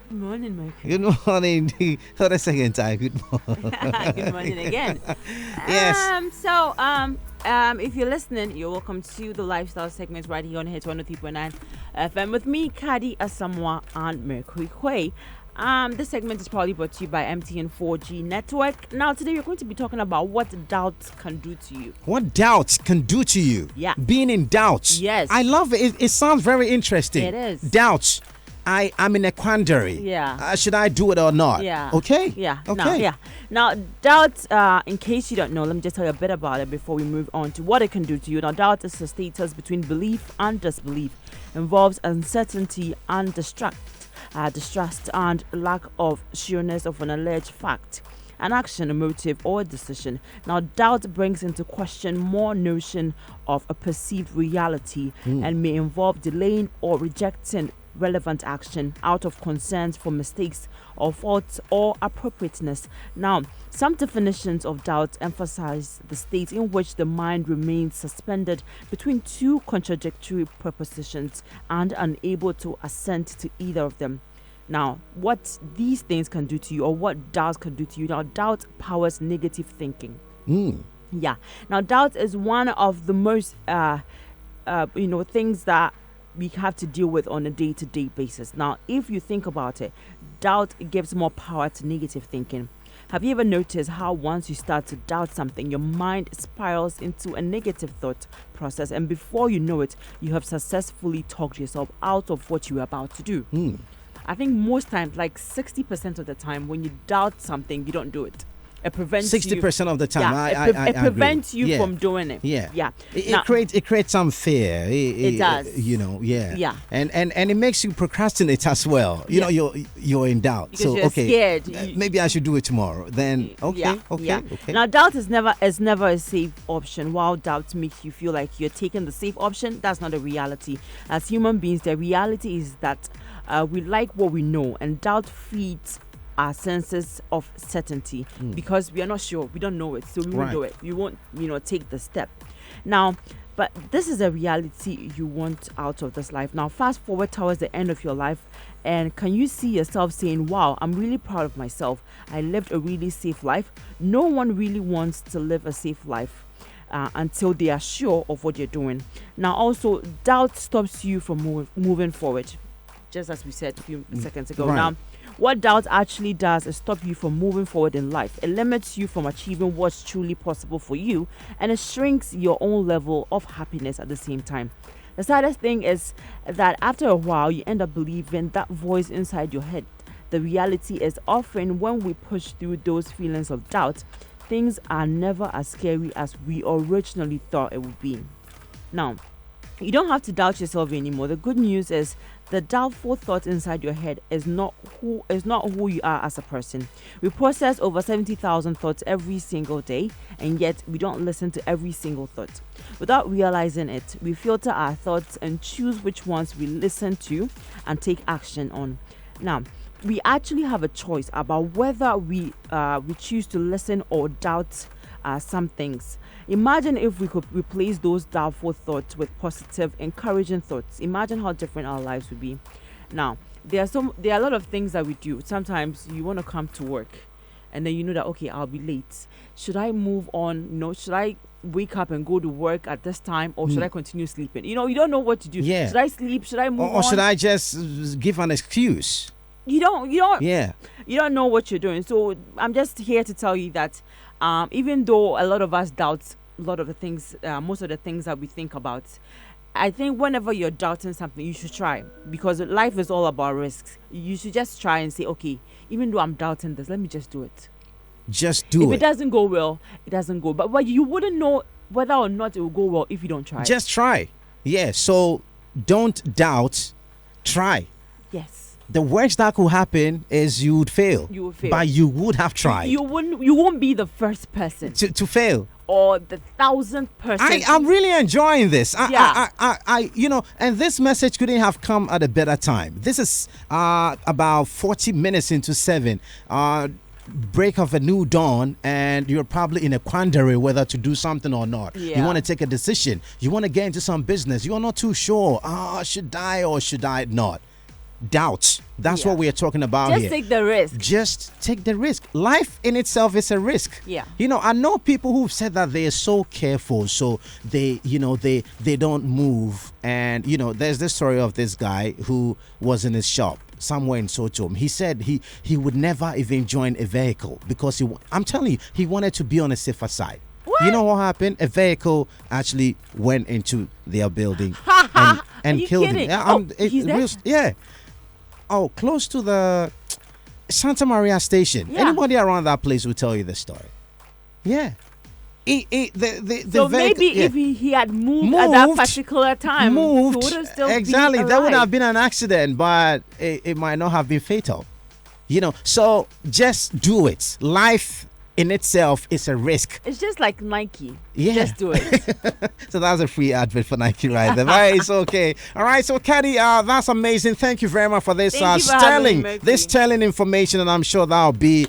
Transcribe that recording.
Good morning, Mercury. Good morning. For the second time, good morning. Good morning again. Yes. If you're listening, you're welcome to the lifestyle segment right here on Hitz 103.9 FM with me, Kadi Asamoah and Mercury Quay. This segment is probably brought to you by MTN 4G network. Now, today we're going to be talking about what doubt can do to you. What doubts can do to you? Yeah. Being in doubts. Yes. I love it. It sounds very interesting. It is. Doubts. I'm in a quandary. Yeah. Should I do it or not? Yeah. Okay. Yeah. Okay. Now, doubt, in case you don't know, let me just tell you a bit about it before we move on to what it can do to you. Now, doubt is a status between belief and disbelief. Involves uncertainty and distrust and lack of sureness of an alleged fact, an action, a motive, or a decision. Now, doubt brings into question more notion of a perceived reality and may involve delaying or rejecting relevant action out of concerns for mistakes or faults or appropriateness. Now, some definitions of doubt emphasize the state in which the mind remains suspended between two contradictory propositions and unable to assent to either of them. Now, what these things can do to you, or what doubt can do to you. Now, doubt powers negative thinking. Yeah. Now, doubt is one of the most, things that we have to deal with on a day-to-day basis. Now, if you think about it, doubt gives more power to negative thinking. Have you ever noticed how once you start to doubt something, your mind spirals into a negative thought process, and before you know it, you have successfully talked yourself out of what you were about to do? I think most times, like 60% of the time, when you doubt something, you don't do it. It prevents 60% of the time. Yeah, it prevents agree. you from doing it. Yeah. Now, It creates some fear. It does. Yeah. And it makes you procrastinate as well. You know, you're in doubt. Because you're scared. Maybe I should do it tomorrow. Then okay. Now, doubt is never a safe option. While doubt makes you feel like you're taking the safe option, that's not a reality. As human beings, the reality is that we like what we know, and doubt feeds our senses of certainty because we are not sure, we don't know it, so we won't do it. We won't, take the step. Now, but this is a reality you want out of this life. Now, fast forward towards the end of your life, and can you see yourself saying, wow, I'm really proud of myself. I lived a really safe life. No one really wants to live a safe life until they are sure of what you're doing. Now, also, doubt stops you from moving forward, just as we said a few seconds ago. Now, what doubt actually does is stop you from moving forward in life. It limits you from achieving what's truly possible for you, and it shrinks your own level of happiness at the same time. The saddest thing is that after a while, you end up believing that voice inside your head. The reality is often when we push through those feelings of doubt, things are never as scary as we originally thought it would be. Now, you don't have to doubt yourself anymore. The good news is the doubtful thought inside your head is not who you are as a person. We process over 70,000 thoughts every single day, and yet we don't listen to every single thought. Without realizing it, we filter our thoughts and choose which ones we listen to and take action on. Now, we actually have a choice about whether we choose to listen or doubt some things. Imagine if we could replace those doubtful thoughts with positive, encouraging thoughts. Imagine how different our lives would be. Now, there are a lot of things that we do. Sometimes you want to come to work, and then you know that, okay, I'll be late. Should I move on? Should I wake up and go to work at this time, or should I continue sleeping? You don't know what to do. Yeah. Should I sleep? Should I move on? Or should I just give an excuse? You don't know what you're doing. So I'm just here to tell you that even though a lot of us doubt a lot of the things, most of the things that we think about, I think whenever you're doubting something, you should try, because life is all about risks. You should just try and say, okay, even though I'm doubting this, let me just do it. Just do it. If it doesn't go well, it doesn't go. But you wouldn't know whether or not it will go well if you don't try. Just try. Yeah. So don't doubt. Try. Yes. The worst that could happen is you would fail. You would fail. But you would have tried. You won't be the first person to fail. Or the 1,000th person. I'm really enjoying this. Yeah. And this message couldn't have come at a better time. This is about 40 minutes into 7. Break of a new dawn, and you're probably in a quandary whether to do something or not. Yeah. You want to take a decision. You want to get into some business. You're not too sure. Should I or should I not? doubts. That's what we are talking about Just here. take the risk. Just take the risk. Life in itself is a risk. Yeah. I know people who've said that they are so careful, so they don't move. And there's this story of this guy who was in his shop somewhere in Sotom. He said he would never even join a vehicle because I'm telling you, he wanted to be on a safer side. What? You know what happened? A vehicle actually went into their building and killed him. Yeah, he's there? Yeah. Oh, close to the Santa Maria station. Yeah. Anybody around that place will tell you the story. Yeah. So maybe if he had moved at that particular time, he would have still exactly. been There would alive. have been an accident, but it might not have been fatal. So just do it. Life in itself is a risk. It's just like Nike. Yeah. Just do it. So that's a free advert for Nike right there. But it's okay. All right. So, Caddy, that's amazing. Thank you very much for this Thank you for having me, sterling Murphy. this sterling information, and I'm sure that'll be